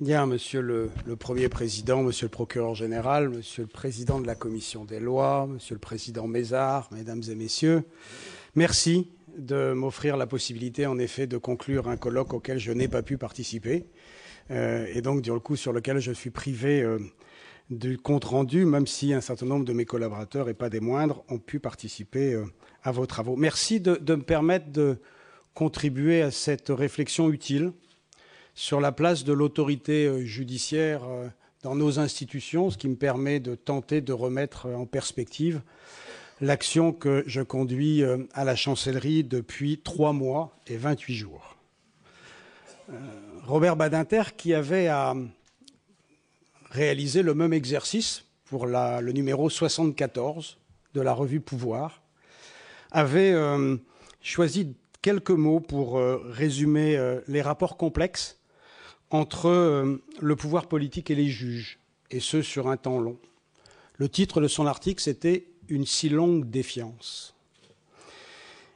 Bien, Monsieur le Premier Président, Monsieur le Procureur Général, Monsieur le Président de la Commission des Lois, Monsieur le Président Mézard, Mesdames et Messieurs, merci de m'offrir la possibilité, en effet, de conclure un colloque auquel je n'ai pas pu participer, et donc, du coup, sur lequel je suis privé du compte-rendu, même si un certain nombre de mes collaborateurs, et pas des moindres, ont pu participer à vos travaux. Merci de me permettre de contribuer à cette réflexion utile sur la place de l'autorité judiciaire dans nos institutions, ce qui me permet de tenter de remettre en perspective l'action que je conduis à la Chancellerie depuis 3 mois et 28 jours. Robert Badinter, qui avait à réaliser le même exercice pour le numéro 74 de la revue Pouvoir, avait choisi quelques mots pour résumer les rapports complexes entre le pouvoir politique et les juges, et ce sur un temps long. Le titre de son article, c'était « Une si longue défiance ».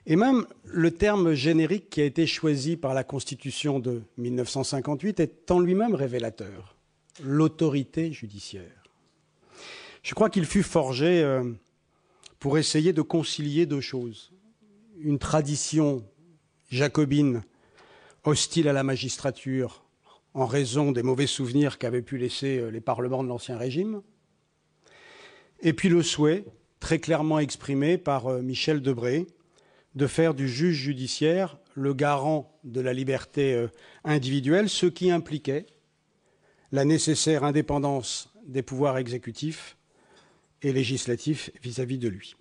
Et même le terme générique qui a été choisi par la Constitution de 1958 est en lui-même révélateur, l'autorité judiciaire. Je crois qu'il fut forgé pour essayer de concilier 2 choses. Une tradition jacobine hostile à la magistrature en raison des mauvais souvenirs qu'avaient pu laisser les parlements de l'Ancien Régime, et puis le souhait, très clairement exprimé par Michel Debré, de faire du juge judiciaire le garant de la liberté individuelle, ce qui impliquait la nécessaire indépendance des pouvoirs exécutifs et législatifs vis-à-vis de lui.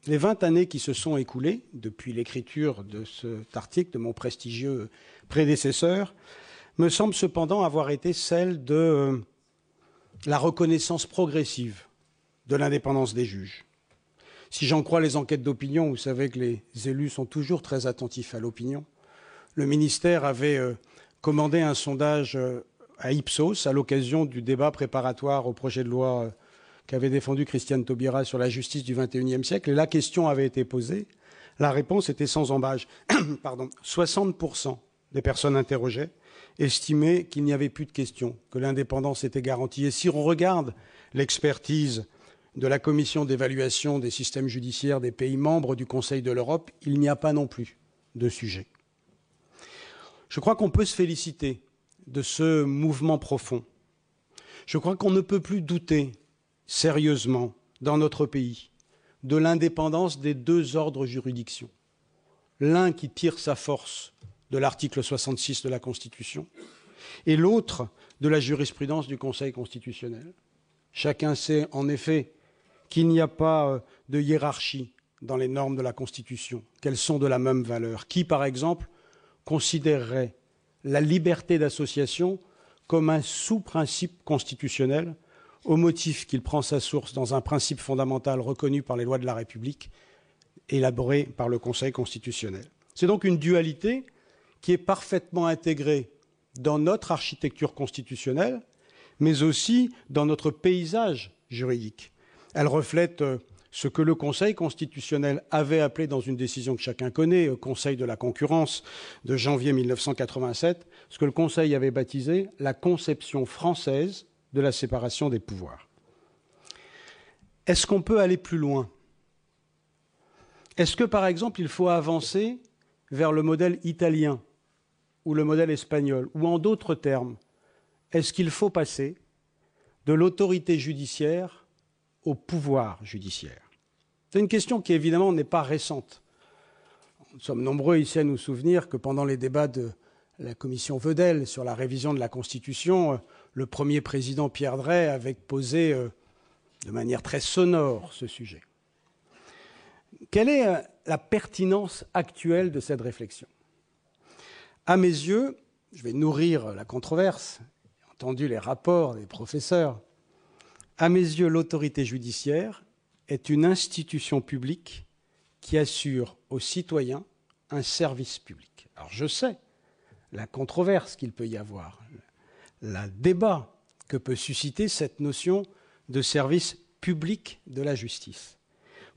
Les 20 années qui se sont écoulées depuis l'écriture de cet article de mon prestigieux prédécesseur me semblent cependant avoir été celles de la reconnaissance progressive de l'indépendance des juges. Si j'en crois les enquêtes d'opinion, vous savez que les élus sont toujours très attentifs à l'opinion. Le ministère avait commandé un sondage à Ipsos à l'occasion du débat préparatoire au projet de loi qu'avait défendu Christiane Taubira sur la justice du XXIe siècle. Et la question avait été posée. La réponse était sans embâche. 60% des personnes interrogées estimaient qu'il n'y avait plus de question, que l'indépendance était garantie. Et si on regarde l'expertise de la commission d'évaluation des systèmes judiciaires des pays membres du Conseil de l'Europe, il n'y a pas non plus de sujet. Je crois qu'on peut se féliciter de ce mouvement profond. Je crois qu'on ne peut plus douter sérieusement dans notre pays de l'indépendance des 2 ordres juridiction. L'un qui tire sa force de l'article 66 de la Constitution et l'autre de la jurisprudence du Conseil constitutionnel. Chacun sait en effet qu'il n'y a pas de hiérarchie dans les normes de la Constitution, qu'elles sont de la même valeur. Qui, par exemple, considérerait la liberté d'association comme un sous-principe constitutionnel au motif qu'il prend sa source dans un principe fondamental reconnu par les lois de la République, élaboré par le Conseil constitutionnel. C'est donc une dualité qui est parfaitement intégrée dans notre architecture constitutionnelle, mais aussi dans notre paysage juridique. Elle reflète ce que le Conseil constitutionnel avait appelé dans une décision que chacun connaît, Conseil de la concurrence de janvier 1987, ce que le Conseil avait baptisé la conception française de la séparation des pouvoirs. Est-ce qu'on peut aller plus loin? Est-ce que, par exemple, il faut avancer vers le modèle italien ou le modèle espagnol? Ou en d'autres termes, est-ce qu'il faut passer de l'autorité judiciaire au pouvoir judiciaire? C'est une question qui, évidemment, n'est pas récente. Nous sommes nombreux ici à nous souvenir que pendant les débats de la commission Vedel sur la révision de la Constitution, le premier président Pierre Drey avait posé de manière très sonore ce sujet. Quelle est la pertinence actuelle de cette réflexion? À mes yeux, je vais nourrir la controverse, j'ai entendu les rapports des professeurs, à mes yeux, l'autorité judiciaire est une institution publique qui assure aux citoyens un service public. Alors je sais la controverse qu'il peut y avoir, le débat que peut susciter cette notion de service public de la justice.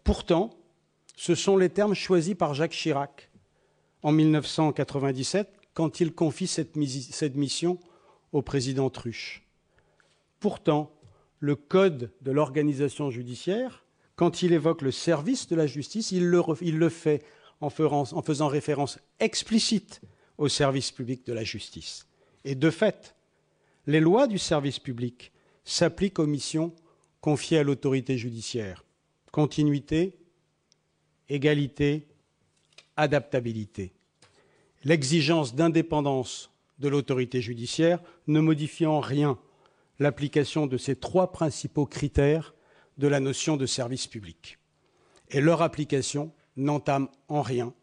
Pourtant, ce sont les termes choisis par Jacques Chirac en 1997 quand il confie cette mission au président Truche. Pourtant, le code de l'organisation judiciaire, quand il évoque le service de la justice, il le fait en faisant référence explicite au service public de la justice. Et de fait, les lois du service public s'appliquent aux missions confiées à l'autorité judiciaire. Continuité, égalité, adaptabilité. L'exigence d'indépendance de l'autorité judiciaire ne modifie en rien l'application de ces trois principaux critères de la notion de service public. Et leur application n'entame en rien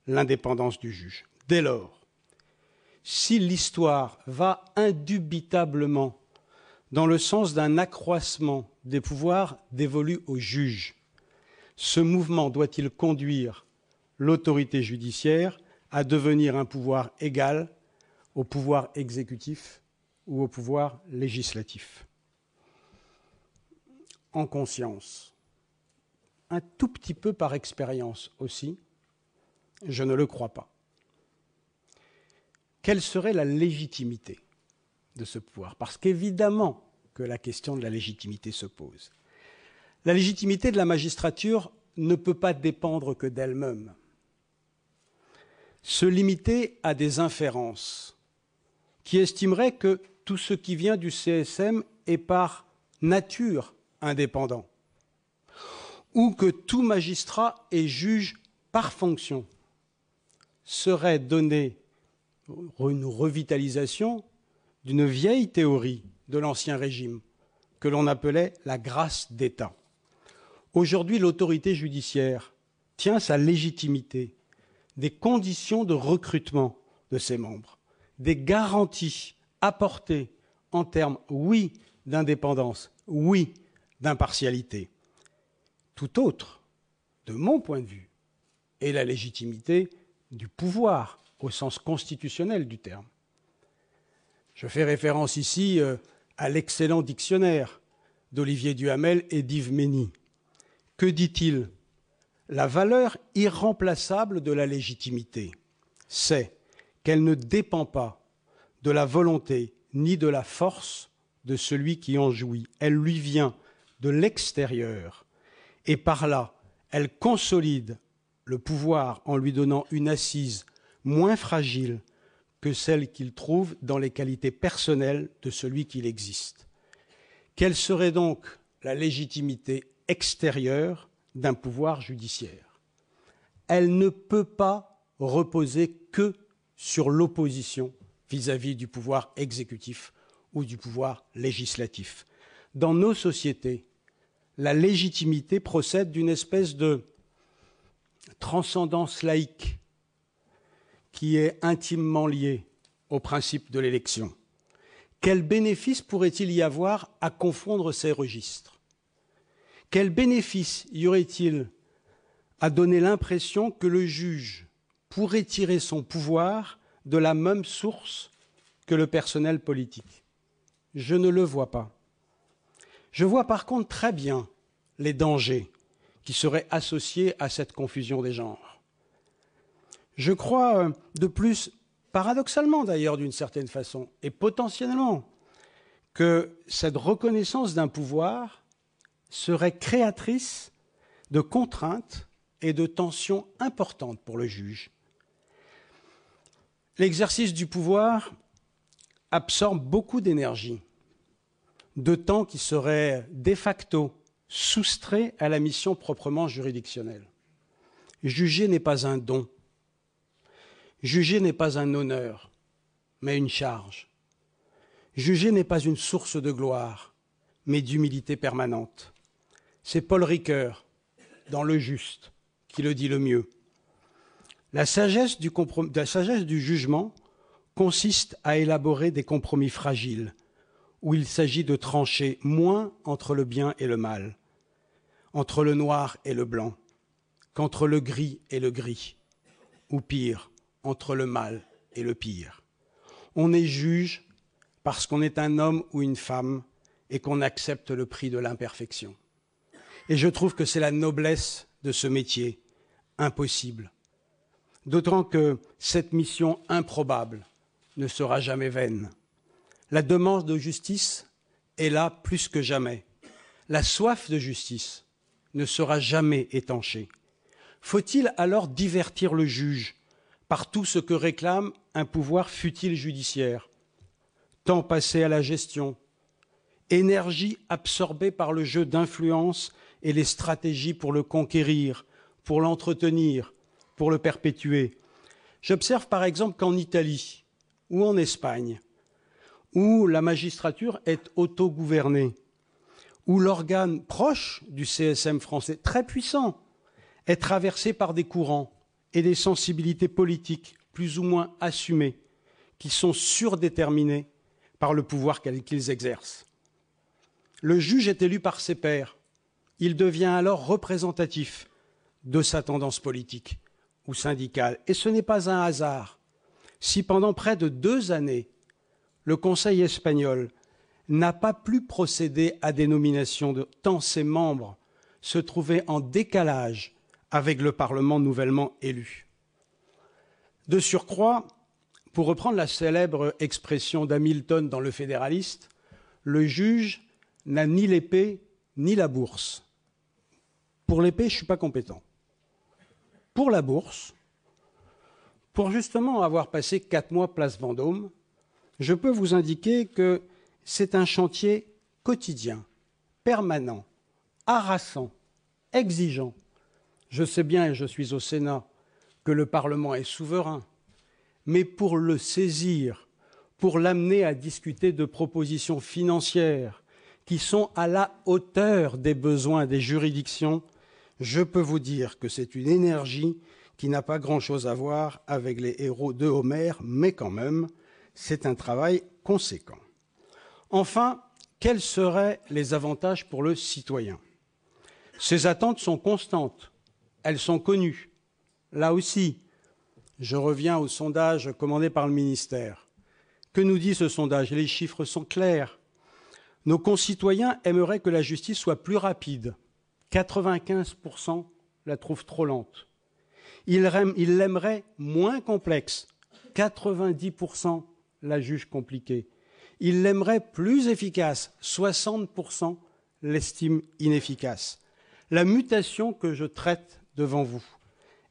l'indépendance du juge. Dès lors, si l'histoire va indubitablement dans le sens d'un accroissement des pouvoirs dévolus aux juges, ce mouvement doit-il conduire l'autorité judiciaire à devenir un pouvoir égal au pouvoir exécutif ou au pouvoir législatif? En conscience, un tout petit peu par expérience aussi, je ne le crois pas. Quelle serait la légitimité de ce pouvoir? Parce qu'évidemment que la question de la légitimité se pose. La légitimité de la magistrature ne peut pas dépendre que d'elle-même. Se limiter à des inférences qui estimeraient que tout ce qui vient du CSM est par nature indépendant, ou que tout magistrat est juge par fonction, serait donner une revitalisation d'une vieille théorie de l'Ancien Régime que l'on appelait la grâce d'État. Aujourd'hui, l'autorité judiciaire tient sa légitimité des conditions de recrutement de ses membres, des garanties apportées en termes, oui, d'indépendance, oui, d'impartialité. Tout autre, de mon point de vue, est la légitimité du pouvoir au sens constitutionnel du terme. Je fais référence ici à l'excellent dictionnaire d'Olivier Duhamel et d'Yves Mény. Que dit-il? La valeur irremplaçable de la légitimité, c'est qu'elle ne dépend pas de la volonté ni de la force de celui qui en jouit. Elle lui vient de l'extérieur et par là, elle consolide le pouvoir en lui donnant une assise moins fragile que celle qu'il trouve dans les qualités personnelles de celui qui l'existe. Quelle serait donc la légitimité extérieure d'un pouvoir judiciaire? Elle ne peut pas reposer que sur l'opposition vis-à-vis du pouvoir exécutif ou du pouvoir législatif. Dans nos sociétés, la légitimité procède d'une espèce de transcendance laïque qui est intimement liée au principe de l'élection. Quel bénéfice pourrait-il y avoir à confondre ces registres? Quel bénéfice y aurait-il à donner l'impression que le juge pourrait tirer son pouvoir de la même source que le personnel politique? Je ne le vois pas. Je vois par contre très bien les dangers qui seraient associés à cette confusion des genres. Je crois de plus, paradoxalement d'ailleurs d'une certaine façon, et potentiellement, que cette reconnaissance d'un pouvoir serait créatrice de contraintes et de tensions importantes pour le juge. L'exercice du pouvoir absorbe beaucoup d'énergie, de temps qui serait de facto soustrait à la mission proprement juridictionnelle. Juger n'est pas un don. Juger n'est pas un honneur, mais une charge. Juger n'est pas une source de gloire, mais d'humilité permanente. C'est Paul Ricoeur, dans Le Juste, qui le dit le mieux. La sagesse du jugement consiste à élaborer des compromis fragiles, où il s'agit de trancher moins entre le bien et le mal, entre le noir et le blanc, qu'entre le gris et le gris, ou pire, entre le mal et le pire. On est juge parce qu'on est un homme ou une femme et qu'on accepte le prix de l'imperfection. Et je trouve que c'est la noblesse de ce métier, impossible. D'autant que cette mission improbable ne sera jamais vaine. La demande de justice est là plus que jamais. La soif de justice ne sera jamais étanchée. Faut-il alors divertir le juge par tout ce que réclame un pouvoir fut-il judiciaire? Temps passé à la gestion, énergie absorbée par le jeu d'influence et les stratégies pour le conquérir, pour l'entretenir, pour le perpétuer. J'observe par exemple qu'en Italie ou en Espagne, où la magistrature est autogouvernée, où l'organe proche du CSM français, très puissant, est traversé par des courants et des sensibilités politiques plus ou moins assumées, qui sont surdéterminées par le pouvoir qu'ils exercent. Le juge est élu par ses pairs. Il devient alors représentatif de sa tendance politique ou syndicale. Et ce n'est pas un hasard si pendant près de 2 années, le Conseil espagnol n'a pas pu procéder à des nominations tant ses membres se trouvaient en décalage avec le Parlement nouvellement élu. De surcroît, pour reprendre la célèbre expression d'Hamilton dans Le Fédéraliste, le juge n'a ni l'épée ni la bourse. Pour l'épée, je ne suis pas compétent. Pour la bourse, pour justement avoir passé 4 mois place Vendôme, je peux vous indiquer que c'est un chantier quotidien, permanent, harassant, exigeant. Je sais bien, et je suis au Sénat, que le Parlement est souverain, mais pour le saisir, pour l'amener à discuter de propositions financières qui sont à la hauteur des besoins des juridictions, je peux vous dire que c'est une énergie qui n'a pas grand-chose à voir avec les héros de Homère, mais quand même, c'est un travail conséquent. Enfin, quels seraient les avantages pour le citoyen? Ces attentes sont constantes, elles sont connues. Là aussi, je reviens au sondage commandé par le ministère. Que nous dit ce sondage? Les chiffres sont clairs. Nos concitoyens aimeraient que la justice soit plus rapide. 95% la trouvent trop lente. Ils l'aimeraient moins complexe. 90% la jugent compliquée. Ils l'aimeraient plus efficace. 60% l'estiment inefficace. La mutation que je traite devant vous,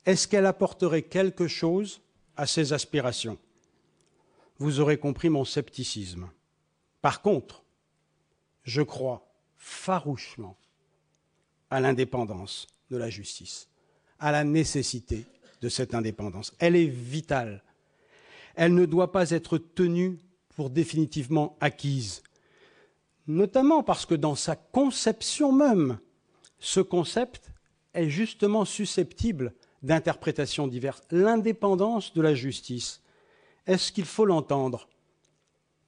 est-ce qu'elle apporterait quelque chose à ces aspirations? Vous aurez compris mon scepticisme. Par contre, je crois farouchement à l'indépendance de la justice, à la nécessité de cette indépendance. Elle est vitale. Elle ne doit pas être tenue pour définitivement acquise, notamment parce que dans sa conception même, ce concept est justement susceptible d'interprétations diverses. L'indépendance de la justice, est-ce qu'il faut l'entendre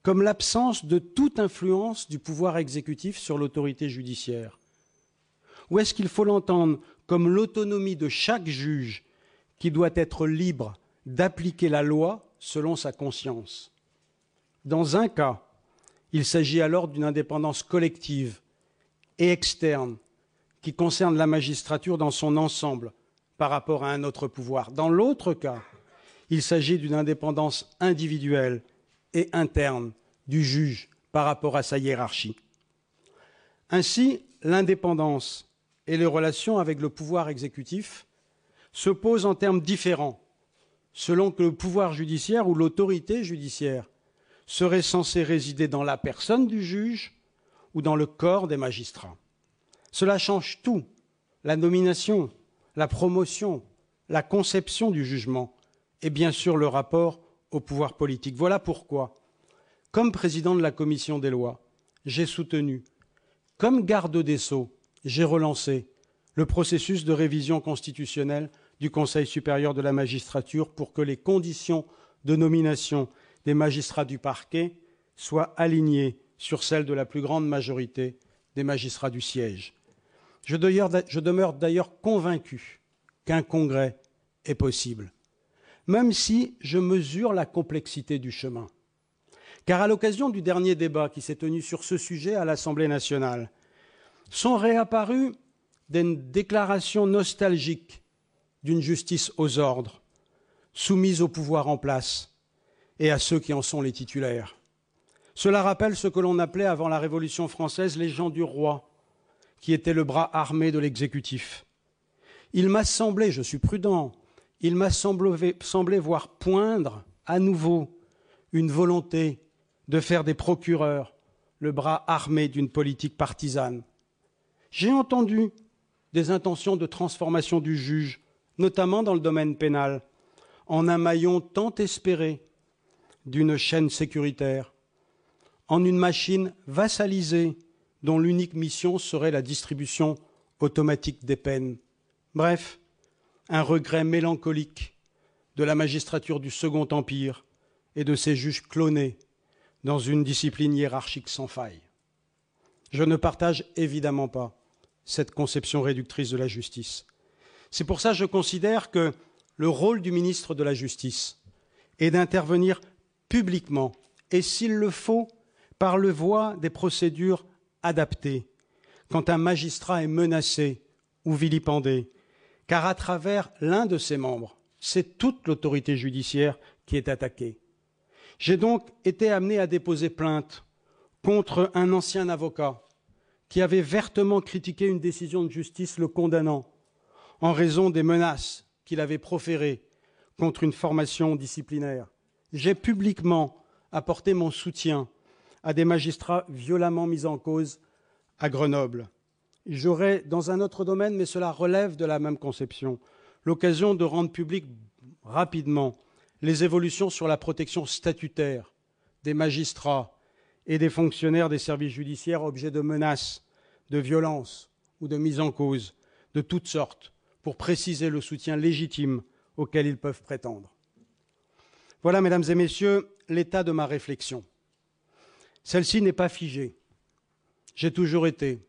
comme l'absence de toute influence du pouvoir exécutif sur l'autorité judiciaire? Ou est-ce qu'il faut l'entendre comme l'autonomie de chaque juge qui doit être libre d'appliquer la loi selon sa conscience? Dans un cas, il s'agit alors d'une indépendance collective et externe qui concerne la magistrature dans son ensemble par rapport à un autre pouvoir. Dans l'autre cas, il s'agit d'une indépendance individuelle et interne du juge par rapport à sa hiérarchie. Ainsi, l'indépendance et les relations avec le pouvoir exécutif se posent en termes différents, selon que le pouvoir judiciaire ou l'autorité judiciaire serait censé résider dans la personne du juge ou dans le corps des magistrats. Cela change tout, la nomination, la promotion, la conception du jugement et bien sûr le rapport au pouvoir politique. Voilà pourquoi, comme président de la commission des lois, j'ai soutenu, comme garde des Sceaux, j'ai relancé le processus de révision constitutionnelle du Conseil supérieur de la magistrature pour que les conditions de nomination des magistrats du parquet soient alignées sur celles de la plus grande majorité des magistrats du siège. Je demeure d'ailleurs convaincu qu'un congrès est possible, même si je mesure la complexité du chemin. Car à l'occasion du dernier débat qui s'est tenu sur ce sujet à l'Assemblée nationale, sont réapparues des déclarations nostalgiques d'une justice aux ordres, soumise au pouvoir en place et à ceux qui en sont les titulaires. Cela rappelle ce que l'on appelait avant la Révolution française les gens du roi, qui étaient le bras armé de l'exécutif. Il m'a semblé, je suis prudent, il m'a semblé voir poindre à nouveau une volonté de faire des procureurs le bras armé d'une politique partisane. J'ai entendu des intentions de transformation du juge, notamment dans le domaine pénal, en un maillon tant espéré d'une chaîne sécuritaire, en une machine vassalisée dont l'unique mission serait la distribution automatique des peines. Bref, un regret mélancolique de la magistrature du Second Empire et de ses juges clonés dans une discipline hiérarchique sans faille. Je ne partage évidemment pas cette conception réductrice de la justice. C'est pour ça que je considère que le rôle du ministre de la Justice est d'intervenir publiquement, et s'il le faut, par le voie des procédures adaptées, quand un magistrat est menacé ou vilipendé, car à travers l'un de ses membres, c'est toute l'autorité judiciaire qui est attaquée. J'ai donc été amené à déposer plainte contre un ancien avocat qui avait vertement critiqué une décision de justice le condamnant en raison des menaces qu'il avait proférées contre une formation disciplinaire. J'ai publiquement apporté mon soutien à des magistrats violemment mis en cause à Grenoble. J'aurai, dans un autre domaine, mais cela relève de la même conception, l'occasion de rendre public rapidement les évolutions sur la protection statutaire des magistrats et des fonctionnaires des services judiciaires objets de menaces, de violences ou de mise en cause de toutes sortes, pour préciser le soutien légitime auquel ils peuvent prétendre. Voilà, mesdames et messieurs, l'état de ma réflexion. Celle-ci n'est pas figée. J'ai toujours été,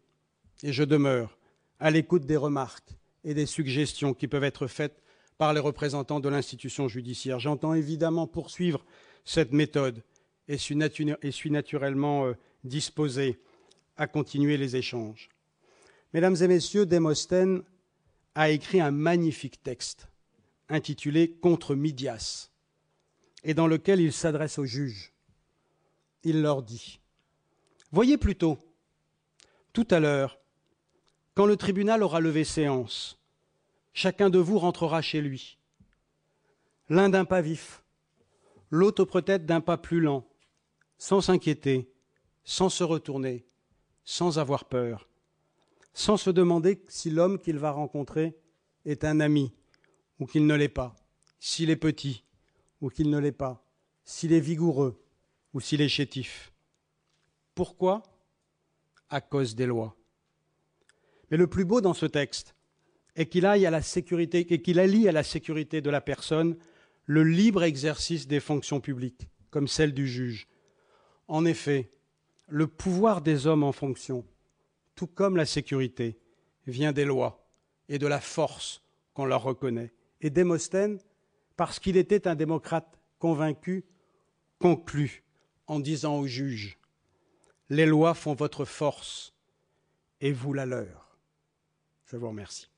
et je demeure, à l'écoute des remarques et des suggestions qui peuvent être faites par les représentants de l'institution judiciaire. J'entends évidemment poursuivre cette méthode et suis naturellement disposé à continuer les échanges. Mesdames et messieurs, Démosthène a écrit un magnifique texte intitulé « Contre Midias » et dans lequel il s'adresse aux juges. Il leur dit « Voyez plutôt, tout à l'heure, quand le tribunal aura levé séance, chacun de vous rentrera chez lui, l'un d'un pas vif, l'autre peut-être d'un pas plus lent, sans s'inquiéter, sans se retourner, sans avoir peur, sans se demander si l'homme qu'il va rencontrer est un ami ou qu'il ne l'est pas, s'il est petit ou qu'il ne l'est pas, s'il est vigoureux ou s'il est chétif. Pourquoi ? À cause des lois. Mais le plus beau dans ce texte est qu'il allie à la sécurité de la personne le libre exercice des fonctions publiques, comme celle du juge. En effet, le pouvoir des hommes en fonction, tout comme la sécurité, vient des lois et de la force qu'on leur reconnaît. Et Démosthène, parce qu'il était un démocrate convaincu, conclut en disant aux juges « Les lois font votre force et vous la leur ». Je vous remercie.